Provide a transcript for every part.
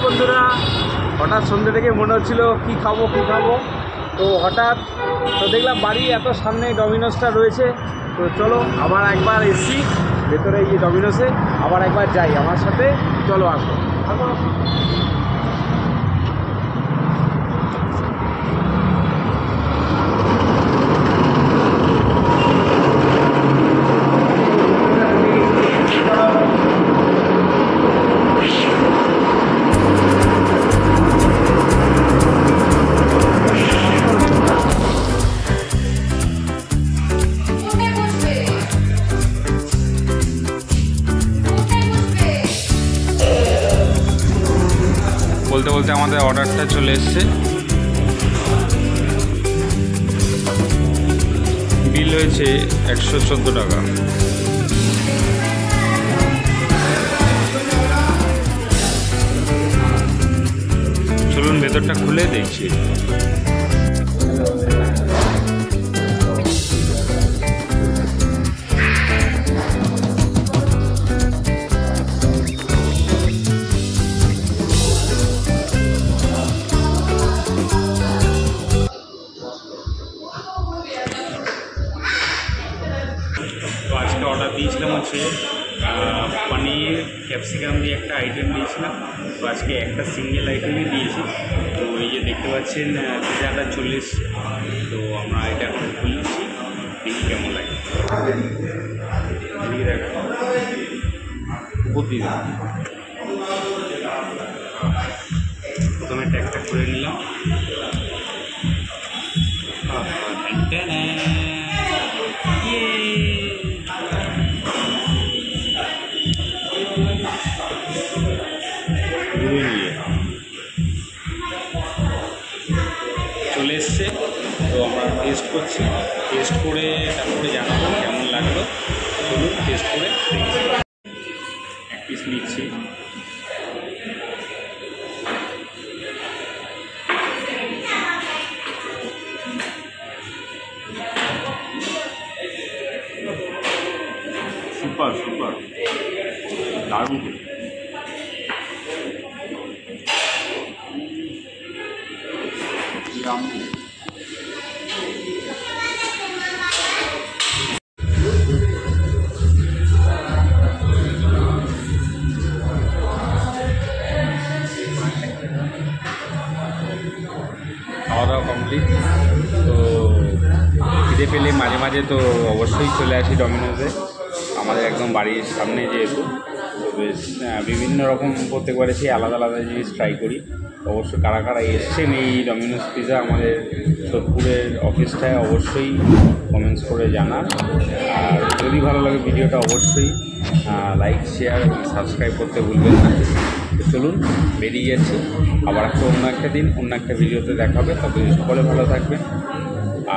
বন্ধুরা, হঠাৎ সন্ধ্যে থেকে মনে হচ্ছিল কী খাবো তো হঠাৎ তো দেখলাম বাড়ি এত সামনে ডমিনোসটা রয়েছে। তো চলো আবার একবার এসছি ভেতরে এই ডমিনোসে, আবার একবার যাই, আমার সাথে চলো আসো। বলতে বলতে আমাদের অর্ডারটা চলে এসছে। বিল হয়েছে 114 টাকা। চলুন ভেতরটা খুলে দেখছি। তো আজকে অর্ডার দিয়েছিলাম হচ্ছে পনির ক্যাপসিকাম দিয়ে একটা আইটেম দিয়েছিলাম। তো আজকে একটা সিঙ্গেল আইটেমই দিয়েছি। তো এই যে দেখতে পাচ্ছেন পিজাটা চলে এসছে। তো আমরা এটা এখন খুলছি, দেখি কেমন লাগে। উপর দিয়ে প্রথমে ট্যাগটা খুলে নিলাম। চলে এসছে। তো আমরা টেস্ট করছি, টেস্ট করে তারপরে জানাবো কেমন লাগলো। চলুন টেস্ট করে দেখছি। এক পিস নিচ্ছি। সুপার সুপার, দারুণ। খাওয়া দাওয়া কমপ্লিট। তো খিদে পেলে মাঝে মাঝে তো অবশ্যই চলে আসি ডমিনোসে, আমাদের একদম বাড়ির সামনে যেহেতু। তো বেশ বিভিন্ন রকম প্রত্যেকবারে সেই আলাদা আলাদা জিনিস ট্রাই করি। অবশ্য কারা কারা এসছেন এই ডমিনোস পিজা আমাদের সোদপুরের অফিসটায় অবশ্যই কমেন্টস করে জানান। আর যদি ভালো লাগে ভিডিওটা অবশ্যই লাইক, শেয়ার এবং সাবস্ক্রাইব করতে ভুলবেন না। তো চলুন বেরিয়ে যাচ্ছি, আবার অন্য একটা দিন অন্য একটা ভিডিওতে দেখাবে। ততদিন সকলে ভালো থাকবেন।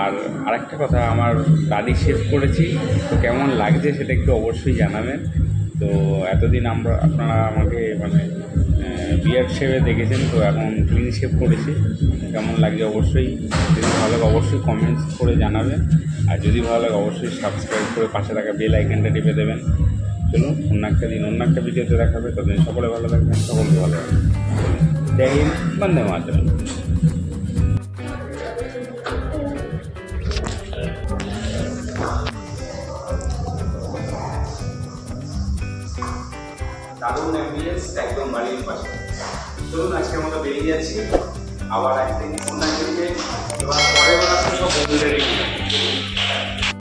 আর আরেকটা কথা, আমার দাড়ি শেভ করেছি, তো কেমন লাগছে সেটা একটু অবশ্যই জানাবেন। তো এতদিন আপনারা আমাকে বিয়ার্ড শেভে দেখেছেন, তো এখন ক্লিন শেভ করেছি, কেমন লাগছে অবশ্যই, যদি ভালো লাগে অবশ্যই কমেন্টস করে জানাবেন। আর যদি ভালো লাগে অবশ্যই সাবস্ক্রাইব করে পাশে থাকা বেল আইকনটা টিপে দেবেন। চলুন অন্য একটা দিন অন্য একটা ভিডিওতে দেখাবে। ততদিন সকলে ভালো থাকবেন, সকলকে ভালো থাকবেন। জয় হিন্দ, বন্দে মাতরম। দারুণ অ্যাম্বিয়েন্স, একদম বাড়ির পাশে। চলুন আজকের মতো বেরিয়ে যাচ্ছি, আবার একদিন অন্য একটা